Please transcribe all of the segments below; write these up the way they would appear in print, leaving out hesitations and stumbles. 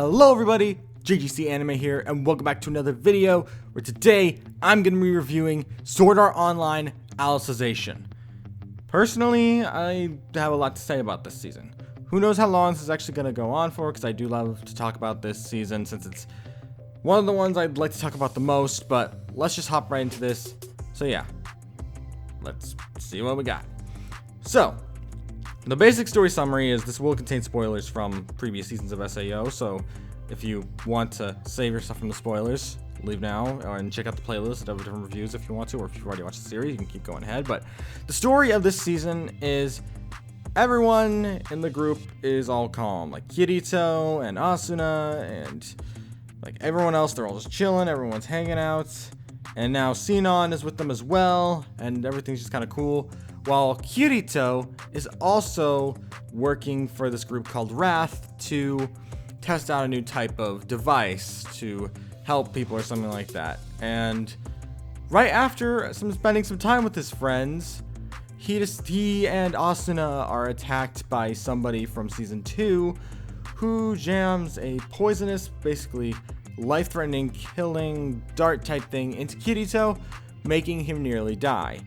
Hello everybody, JGC Anime here, and welcome back to another video where today I'm going to be reviewing Sword Art Online Alicization. Personally, I have a lot to say about this season. Who knows how long this is actually going to go on for, because I do love to talk about this season since it's one of the ones I'd like to talk about the most, but let's just hop right into this. So yeah, let's see what we got. So, the basic story summary is this will contain spoilers from previous seasons of SAO, so if you want to save yourself from the spoilers, leave now and check out the playlist of different reviews if you want to, or if you've already watched the series, you can keep going ahead. But the story of this season is everyone in the group is all calm, like Kirito and Asuna and like everyone else, they're all just chilling, everyone's hanging out, and now Sinon is with them as well, and everything's just kind of cool. While Kirito is also working for this group called Wrath to test out a new type of device to help people or something like that. And right after spending some time with his friends, he and Asuna are attacked by somebody from season 2 who jams a poisonous, basically life-threatening, killing dart type thing into Kirito, making him nearly die.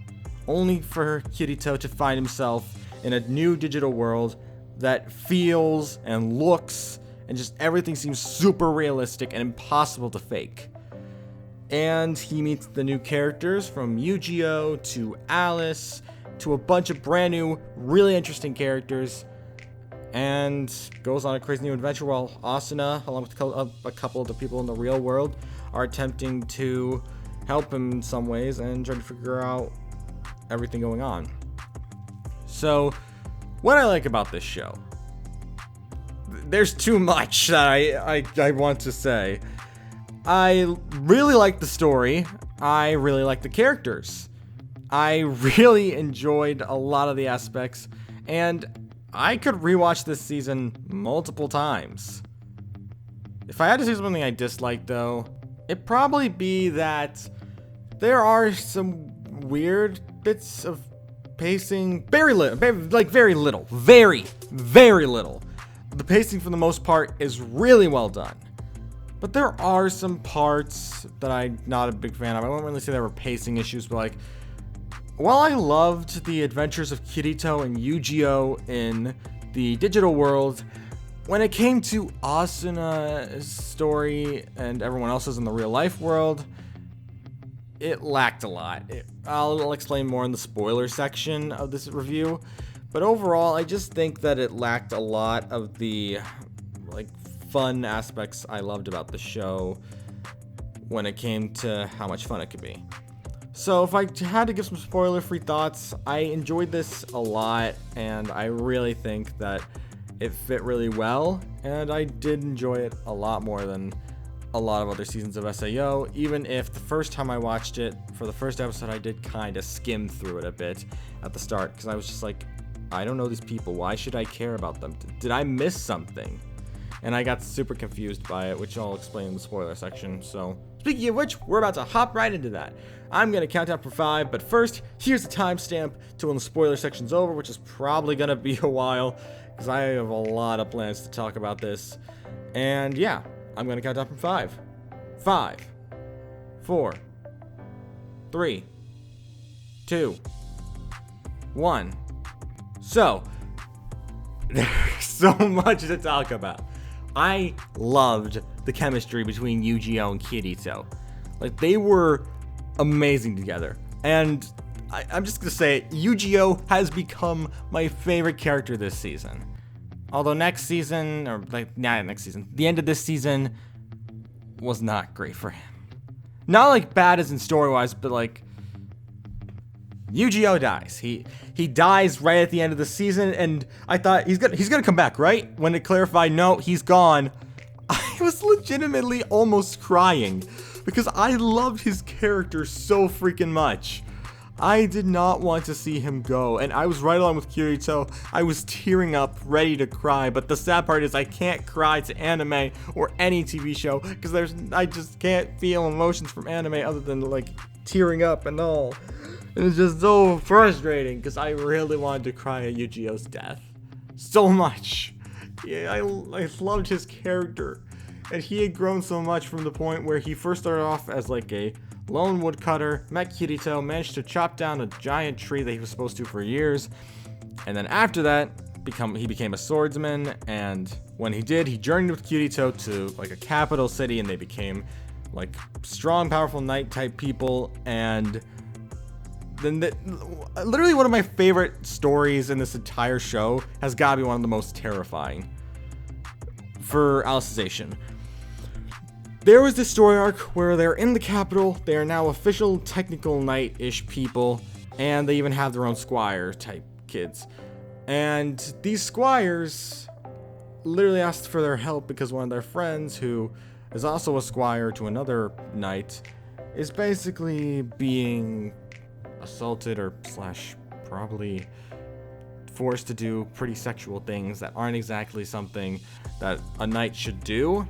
Only for Kirito to find himself in a new digital world that feels and looks and just everything seems super realistic and impossible to fake. And he meets the new characters from Yu-Gi-Oh! To Alice to a bunch of brand new, really interesting characters, and goes on a crazy new adventure while Asuna, along with a couple of the people in the real world, are attempting to help him in some ways and trying to figure out everything going on. So, what I like about this show, there's too much that I want to say. I really like the story. I really like the characters. I really enjoyed a lot of the aspects, and I could rewatch this season multiple times. If I had to say something I disliked, though, it'd probably be that there are some weird bits of pacing, very little. The pacing for the most part is really well done, but there are some parts that I'm not a big fan of. I won't really say there were pacing issues, but like, while I loved the adventures of Kirito and Yu-Gi-Oh! In the digital world, when it came to Asuna's story and everyone else's in the real life world, it lacked a lot. I'll explain more in the spoiler section of this review, but overall, I just think that it lacked a lot of the like fun aspects I loved about the show when it came to how much fun it could be. So if I had to give some spoiler-free thoughts, I enjoyed this a lot, and I really think that it fit really well, and I did enjoy it a lot more than a lot of other seasons of SAO, even if the first time I watched it, for the first episode, I did kind of skim through it a bit at the start, because I was just like, I don't know these people, why should I care about them? Did I miss something? And I got super confused by it, which I'll explain in the spoiler section. So, speaking of which, we're about to hop right into that. I'm going to count down from 5, but first, here's the timestamp to when the spoiler section's over, which is probably going to be a while, because I have a lot of plans to talk about this. And yeah, I'm going to count down from 5. 5, 4, 3, 2, 1. So, there's so much to talk about. I loved the chemistry between Yu-Gi-Oh! And Kirito. Like, they were amazing together. And I'm just going to say it, Yu-Gi-Oh! Has become my favorite character this season. Although next season, or like, not next season, the end of this season was not great for him. Not like bad as in story-wise, but like, Yu-Gi-Oh! Dies. He dies right at the end of the season, and I thought he's gonna come back, right? When it clarified, no, he's gone. I was legitimately almost crying because I loved his character so freaking much. I did not want to see him go, and I was right along with Kirito. I was tearing up, ready to cry, but the sad part is I can't cry to anime or any TV show because I just can't feel emotions from anime other than like tearing up and all. And it's just so frustrating because I really wanted to cry at Yu-Gi-Oh's death so much. Yeah, I loved his character. And he had grown so much from the point where he first started off as like a lone woodcutter, met Kirito, managed to chop down a giant tree that he was supposed to for years. And then after that, he became a swordsman. And when he did, he journeyed with Kirito to like a capital city, and they became like strong, powerful knight type people. And then literally one of my favorite stories in this entire show has got to be one of the most terrifying for Alicization. There was this story arc where they're in the capital, they are now official technical knight-ish people, and they even have their own squire type kids. And these squires literally asked for their help because one of their friends, who is also a squire to another knight, is basically being assaulted or / probably forced to do pretty sexual things that aren't exactly something that a knight should do.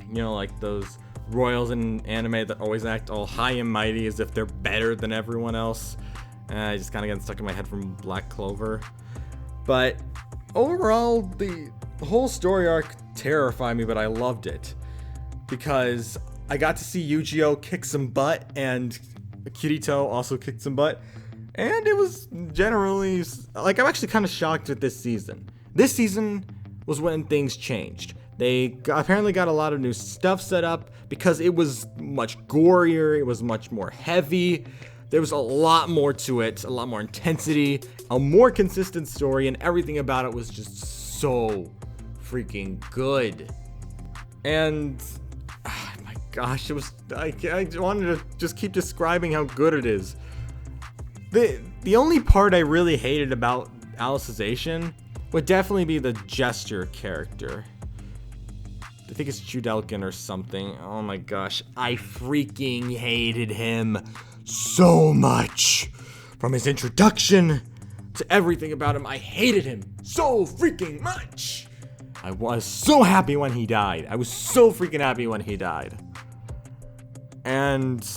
You know, like those royals in anime that always act all high and mighty as if they're better than everyone else. I just kind of got stuck in my head from Black Clover. But overall, the whole story arc terrified me, but I loved it because I got to see Yu-Gi-Oh kick some butt, and Kirito also kicked some butt, and it was generally like, I'm actually kind of shocked with this season. This season was when things changed. They apparently got a lot of new stuff set up because it was much gorier, it was much more heavy, there was a lot more to it, a lot more intensity, a more consistent story, and everything about it was just so freaking good. And oh my gosh, it was, I wanted to just keep describing how good it is. The only part I really hated about Alicization would definitely be the gesture character. I think it's Judelkin or something. Oh my gosh, I freaking hated him so much. From his introduction to everything about him, I hated him so freaking much. I was so happy when he died. I was so freaking happy when he died. And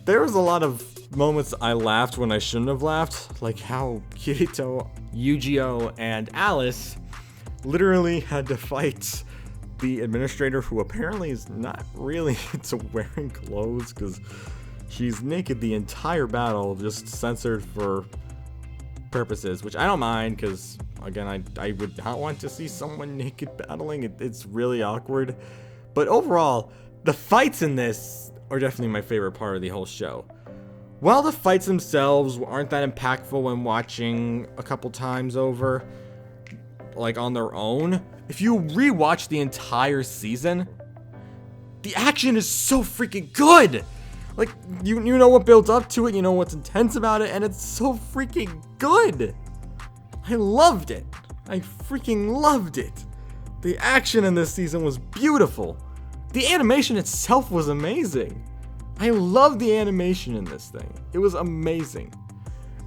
there was a lot of moments I laughed when I shouldn't have laughed, like how Kirito, Yu-Gi-Oh, and Alice literally had to fight the administrator, who apparently is not really into wearing clothes because she's naked the entire battle, just censored for purposes, which I don't mind because, again, I would not want to see someone naked battling. It's really awkward. But overall, the fights in this are definitely my favorite part of the whole show. While the fights themselves aren't that impactful when watching a couple times over, like on their own, if you rewatch the entire season, the action is so freaking good. Like, you know what builds up to it, you know what's intense about it, and it's so freaking good. I loved it. I freaking loved it. The action in this season was beautiful. The animation itself was amazing. I love the animation in this thing. It was amazing.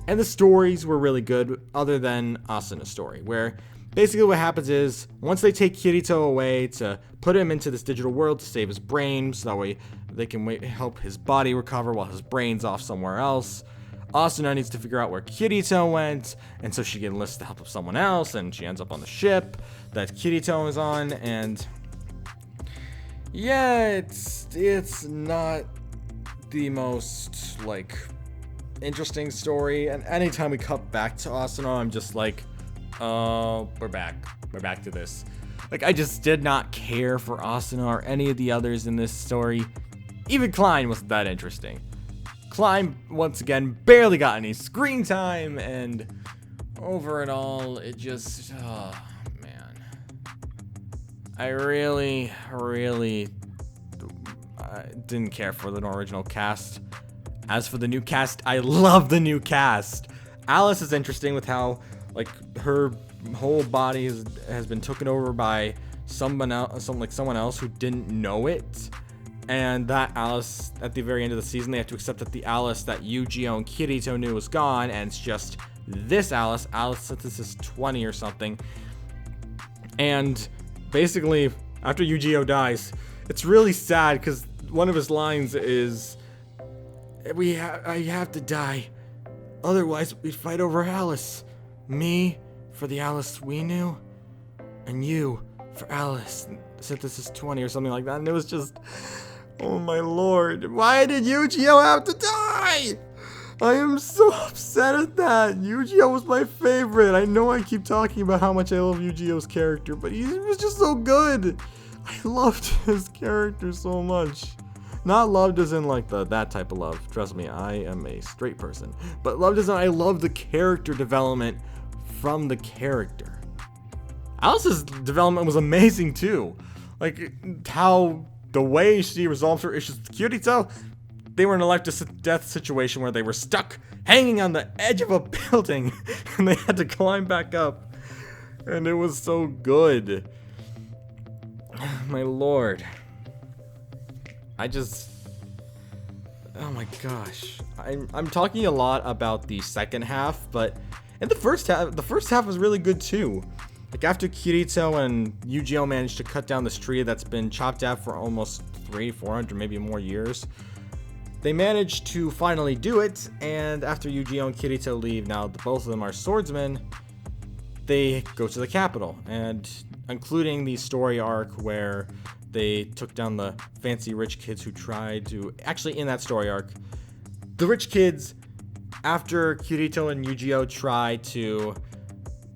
And the stories were really good, other than Asuna's story, where basically what happens is, once they take Kirito away to put him into this digital world to save his brain, so that way they can help his body recover while his brain's off somewhere else, Asuna needs to figure out where Kirito went, and so she enlists the help of someone else, and she ends up on the ship that Kirito is on, and yeah, it's not the most, like, interesting story, and anytime we cut back to Asuna, I'm just like, oh, we're back to this. Like, I just did not care for Asuna or any of the others in this story. Even Klein wasn't that interesting. Klein, once again, barely got any screen time, and over it all, it just, oh, man. I really didn't care for the original cast. As for the new cast, I love the new cast. Alice is interesting with how, like, her whole body has been taken over by someone else who didn't know it. And that Alice, at the very end of the season, they have to accept that the Alice that Yu-Gi-Oh and Kirito knew was gone, and it's just this Alice. Alice, since this is 20 or something. And basically, after Yu-Gi-Oh dies, it's really sad because one of his lines is, I have to die, otherwise we'd fight over Alice. Me for the Alice we knew, and you for Alice, Alicization 20 or something like that, and it was just, oh my lord, why did Yu-Gi-Oh have to die? I am so upset at that. Yu-Gi-Oh was my favorite. I know I keep talking about how much I love Yu-Gi-Oh's character, but he was just so good. I loved his character so much. Not loved as in like that type of love. Trust me, I am a straight person. But loved as in I love the character development from the character. Alice's development was amazing too. Like how the way she resolved her issues with Kirito. They were in a life-to-death situation where they were stuck hanging on the edge of a building and they had to climb back up. And it was so good. My lord. Oh my gosh. I'm talking a lot about the second half, but in the first half was really good too. Like after Kirito and Yu-Gi-Oh managed to cut down this tree that's been chopped out for almost 300-400 maybe more years, they managed to finally do it, and after Yu-Gi-Oh and Kirito leave, now both of them are swordsmen, they go to the capital, and including the story arc where they took down the fancy rich kids who tried to, actually in that story arc, the rich kids, after Kirito and Yu-Gi-Oh try to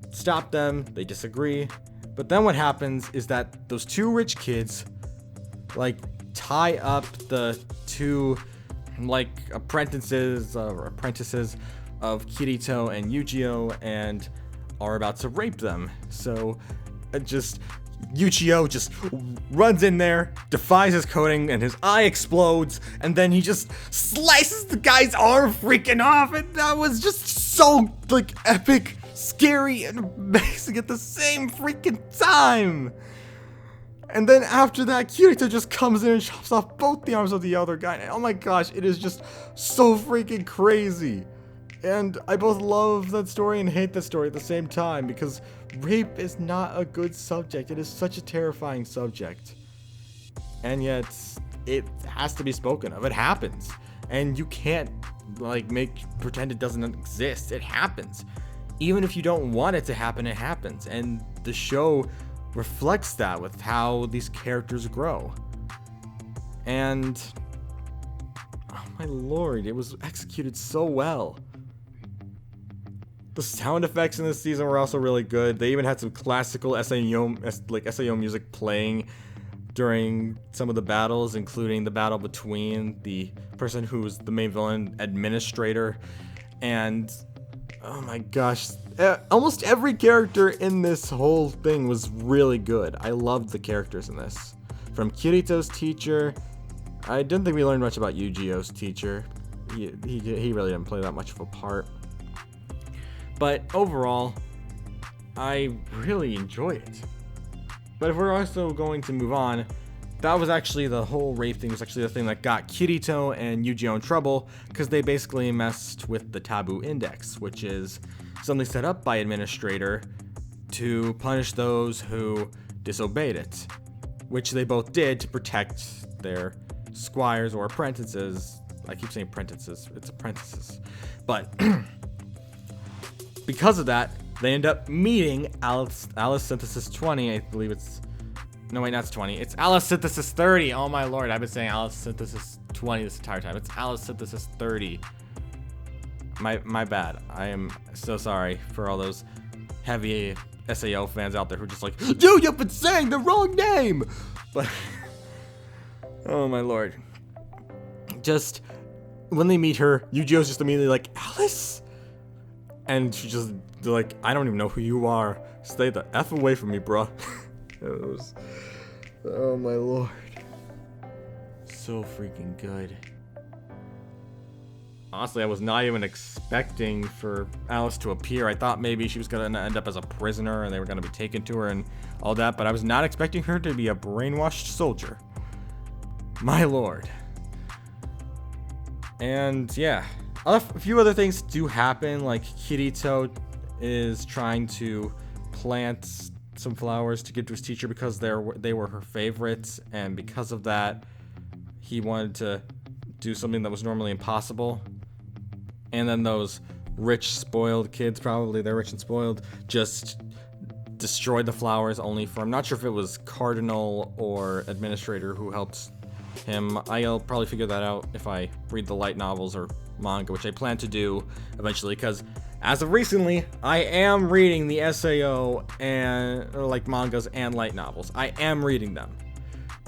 stop them, they disagree, but then what happens is that those two rich kids, like, tie up the two, like, apprentices of Kirito and Yu-Gi-Oh and are about to rape them. So, Yu-Gi-Oh just runs in there, defies his coding, and his eye explodes, and then he just slices the guy's arm freaking off, and that was just so, like, epic, scary, and amazing at the same freaking time. And then after that, Kirito just comes in and chops off both the arms of the other guy, and oh my gosh, it is just so freaking crazy. And I both love that story and hate that story at the same time, because rape is not a good subject. It is such a terrifying subject. And yet, it has to be spoken of. It happens. And you can't, like, pretend it doesn't exist. It happens. Even if you don't want it to happen, it happens. And the show reflects that with how these characters grow. And, oh my lord, it was executed so well. The sound effects in this season were also really good. They even had some classical SAO music playing during some of the battles, including the battle between the person who's the main villain, Administrator, and oh my gosh, almost every character in this whole thing was really good. I loved the characters in this. From Kirito's teacher, I didn't think we learned much about Yu-Gi-Oh's teacher. He really didn't play that much of a part. But overall, I really enjoyed it. But if we're also going to move on, that was actually the whole rape thing was actually the thing that got Kirito and Yu-Gi-Oh in trouble, because they basically messed with the taboo index, which is something set up by Administrator to punish those who disobeyed it, which they both did to protect their squires or apprentices. I keep saying apprentices, it's apprentices. But because of that, they end up meeting Alicization 20, I believe it's... No, wait, that's 20. It's Alicization 30. Oh my lord, I've been saying Alicization 20 this entire time. It's Alicization 30. My bad. I am so sorry for all those heavy SAO fans out there who are just like, dude, you've been saying the wrong name! But, oh my lord. Just, when they meet her, Yu-Gi-Oh's just immediately like, Alice? And she's just like, I don't even know who you are. Stay the F away from me, bruh. It was, oh my lord. So freaking good. Honestly, I was not even expecting for Alice to appear. I thought maybe she was going to end up as a prisoner and they were going to be taken to her and all that, but I was not expecting her to be a brainwashed soldier. My lord. And yeah, a few other things do happen, like Kirito is trying to plant some flowers to give to his teacher because they were her favorites, and because of that, he wanted to do something that was normally impossible. And then those rich, spoiled kids, probably they're rich and spoiled, just destroyed the flowers only for, I'm not sure if it was Cardinal or Administrator who helped him. I'll probably figure that out if I read the light novels or manga, which I plan to do eventually, because as of recently, I am reading the SAO and like mangas and light novels. I am reading them,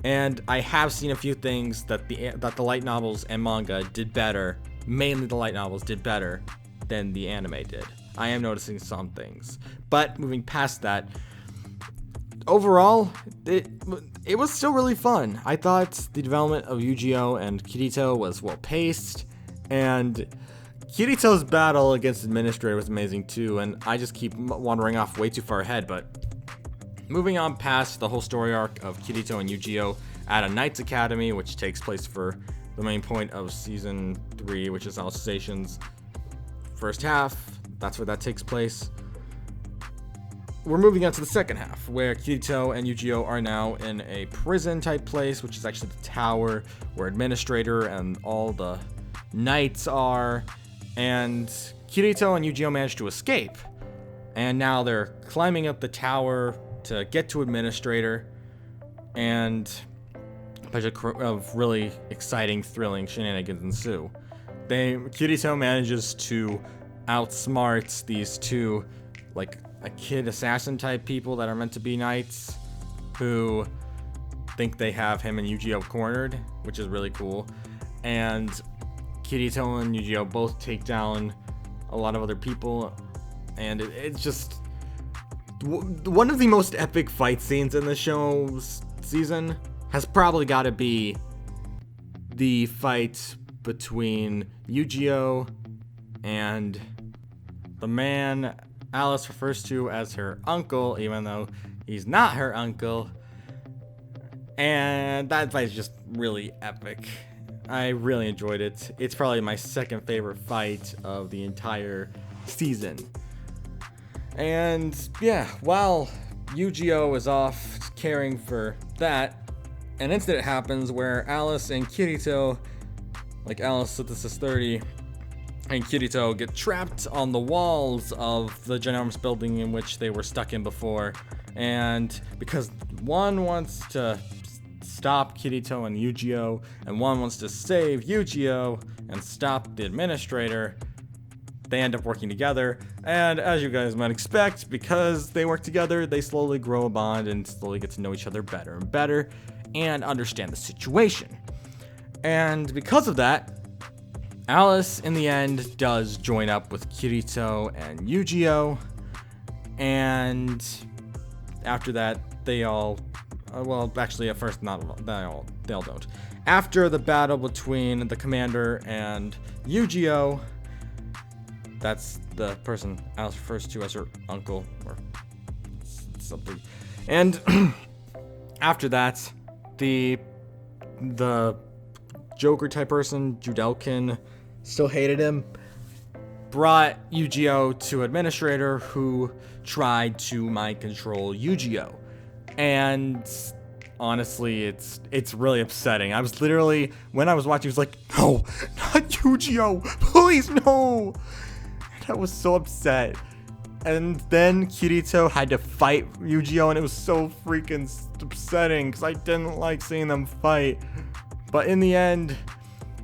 and I have seen a few things that the light novels and manga did better. Mainly the light novels did better than the anime did. I am noticing some things, but moving past that, overall, it was still really fun. I thought the development of Yu-Gi-Oh! And Kirito was well paced, and Kirito's battle against Administrator was amazing too, and I just keep wandering off way too far ahead, but moving on past the whole story arc of Kirito and Yu-Gi-Oh! At a Knights Academy, which takes place for the main point of Season 3, which is Alicization's first half. That's where that takes place. We're moving on to the second half, where Kirito and Yu-Gi-Oh! Are now in a prison-type place, which is actually the tower where Administrator and all the knights are. And Kirito and Yu-Gi-Oh! Managed to escape. And now they're climbing up the tower to get to Administrator. And a bunch of really exciting, thrilling shenanigans ensue. Kirito manages to outsmart these two, like, a kid assassin type people that are meant to be knights, who think they have him and Yu-Gi-Oh! Cornered, which is really cool. And Kirito and Yu-Gi-Oh! Both take down a lot of other people, and it's just one of the most epic fight scenes in the show's season. Has probably got to be the fight between Yu-Gi-Oh! And the man Alice refers to as her uncle, even though he's not her uncle. And that fight is just really epic. I really enjoyed it. It's probably my second favorite fight of the entire season. And yeah, while Yu-Gi-Oh! Is off caring for that, an incident happens where Alice and Kirito, like Alice, this is 30, and Kirito get trapped on the walls of the ginormous building in which they were stuck in before. And because one wants to stop Kirito and Yu-Gi-Oh! And one wants to save Yu-Gi-Oh! And stop the Administrator, they end up working together. And as you guys might expect, because they work together, they slowly grow a bond and slowly get to know each other better and better and understand the situation. And because of that, Alice, in the end, does join up with Kirito and Yu-Gi-Oh! And after that, they all, well, actually, at first, not they all don't. After the battle between the commander and Yu-Gi-Oh!, that's the person Alice refers to as her uncle, or something. And after that, the Joker type person, Judelkin, still hated him, brought Yu-Gi-Oh! To Administrator, who tried to mind control Yu-Gi-Oh! And honestly, it's really upsetting. I was literally, when I was watching, I was like, no, not Yu-Gi-Oh! Please, no! And I was so upset. And then Kirito had to fight Yu-Gi-Oh! And it was so freaking upsetting, because I didn't like seeing them fight. But in the end,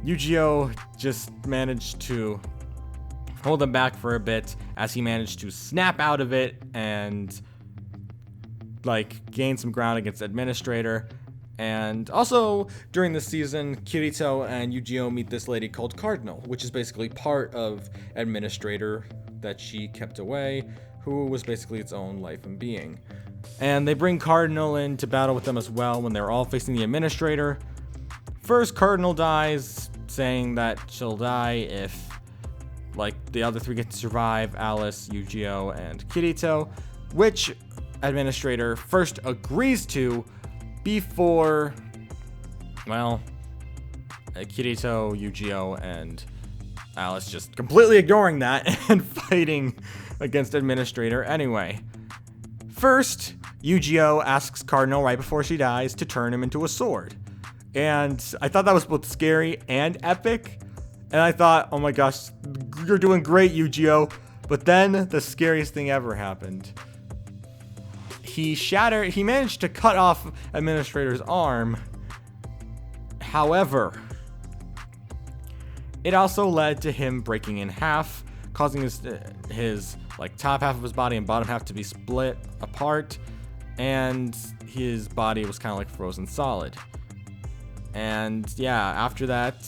Yu-Gi-Oh! Just managed to hold them back for a bit, as he managed to snap out of it and like gain some ground against Administrator. And also during this season, Kirito and Yu-Gi-Oh! Meet this lady called Cardinal, which is basically part of Administrator that she kept away, who was basically its own life and being. And they bring Cardinal in to battle with them as well when they're all facing the Administrator. First, Cardinal dies, saying that she'll die if, like, the other three get to survive, Alice, Yu-Gi-Oh!, and Kirito, which Administrator first agrees to before, well, Kirito, Yu-Gi-Oh!, and Alice just completely ignoring that and fighting against Administrator anyway. First, Yu-Gi-Oh! Asks Cardinal right before she dies to turn him into a sword. And I thought that was both scary and epic. And I thought, oh my gosh, you're doing great, Yu-Gi-Oh! But then the scariest thing ever happened. he managed to cut off Administrator's arm. However, it also led to him breaking in half, causing his like top half of his body and bottom half to be split apart, and his body was kind of like frozen solid. And yeah, after that,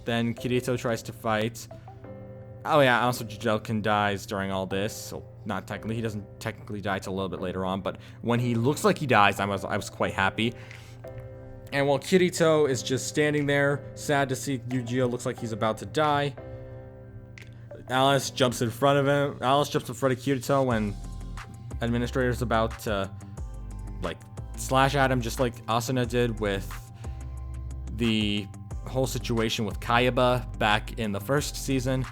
then Kirito tries to fight. Oh yeah, also Judelkin dies during all this. So not technically, he doesn't technically die till a little bit later on, but when he looks like he dies, I was quite happy. And while Kirito is just standing there, sad to see Yu-Gi-Oh looks like he's about to die, Alice jumps in front of him. Alice jumps in front of Kirito when Administrator's about to like slash at him, just like Asuna did with the whole situation with Kayaba back in the first season.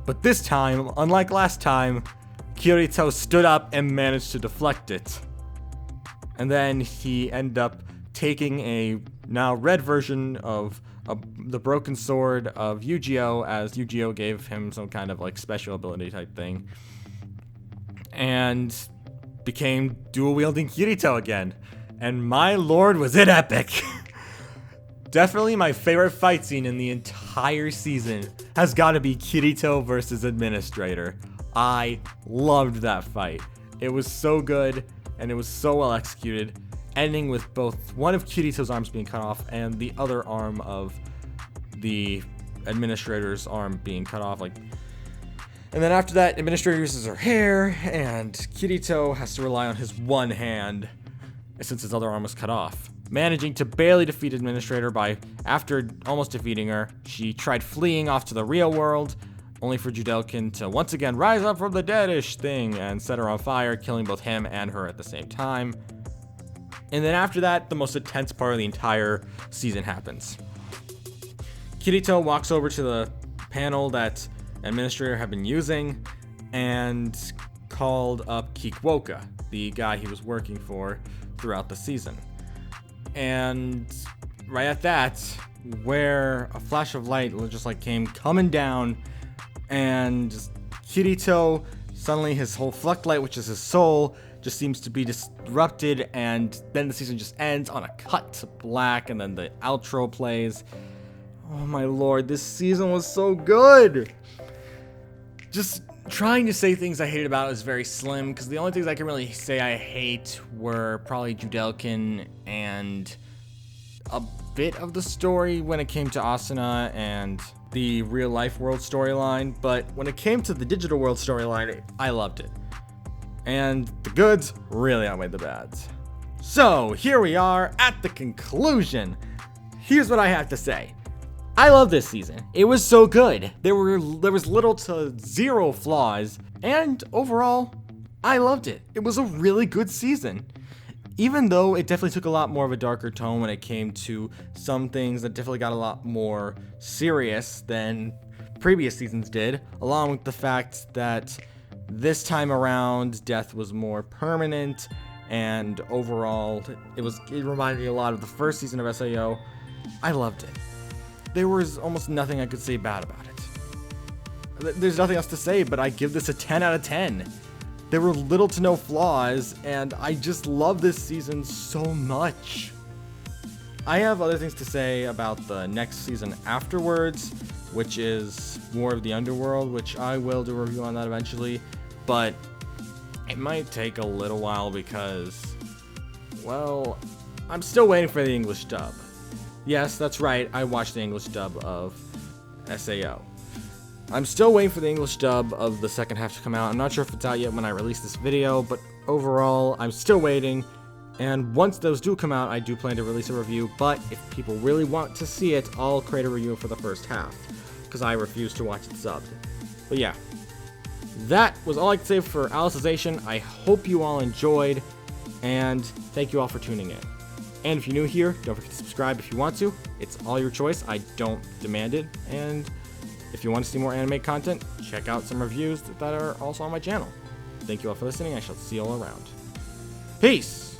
But this time, unlike last time, Kirito stood up and managed to deflect it. And then he ended up taking a now red version of the broken sword of Yu-Gi-Oh, as Yu-Gi-Oh gave him some kind of like special ability type thing, and became dual wielding Kirito again. And my lord, was it epic! Definitely my favorite fight scene in the entire season has got to be Kirito versus Administrator. I loved that fight. It was so good, and it was so well executed, ending with both one of Kirito's arms being cut off and the other arm of the Administrator's arm being cut off. And then after that, Administrator uses her hair, and Kirito has to rely on his one hand since his other arm was cut off. Managing to barely defeat Administrator after almost defeating her, she tried fleeing off to the real world, only for Judelkin to once again rise up from the dead-ish thing and set her on fire, killing both him and her at the same time. And then after that, the most intense part of the entire season happens. Kirito walks over to the panel that Administrator had been using and called up Kikuoka, the guy he was working for throughout the season. And right at that, where a flash of light just like came coming down, and Kirito, suddenly his whole Fluctlight, which is his soul, just seems to be disrupted, and then the season just ends on a cut to black, and then the outro plays. Oh my lord, this season was so good! Just trying to say things I hated about it is very slim, because the only things I can really say I hate were probably Judelkin and a bit of the story when it came to Asuna and the real life world storyline, but when it came to the digital world storyline, I loved it. And the goods really outweighed the bads. So here we are at the conclusion. Here's what I have to say. I love this season. It was so good. There was little to zero flaws, and overall, I loved it. It was a really good season. Even though it definitely took a lot more of a darker tone when it came to some things that definitely got a lot more serious than previous seasons did, along with the fact that this time around, death was more permanent, and overall, it reminded me a lot of the first season of SAO. I loved it. There was almost nothing I could say bad about it. There's nothing else to say, but I give this a 10 out of 10. There were little to no flaws, and I just love this season so much. I have other things to say about the next season afterwards, which is more of the underworld, which I will do a review on that eventually, but it might take a little while because, well, I'm still waiting for the English dub. Yes, that's right, I watched the English dub of SAO. I'm still waiting for the English dub of the second half to come out. I'm not sure if it's out yet when I release this video, but overall, I'm still waiting. And once those do come out, I do plan to release a review, but if people really want to see it, I'll create a review for the first half, because I refuse to watch it subbed. But yeah, that was all I could say for Alicization. I hope you all enjoyed, and thank you all for tuning in. And if you're new here, don't forget to subscribe if you want to. It's all your choice. I don't demand it. And if you want to see more anime content, check out some reviews that are also on my channel. Thank you all for listening. I shall see you all around. Peace!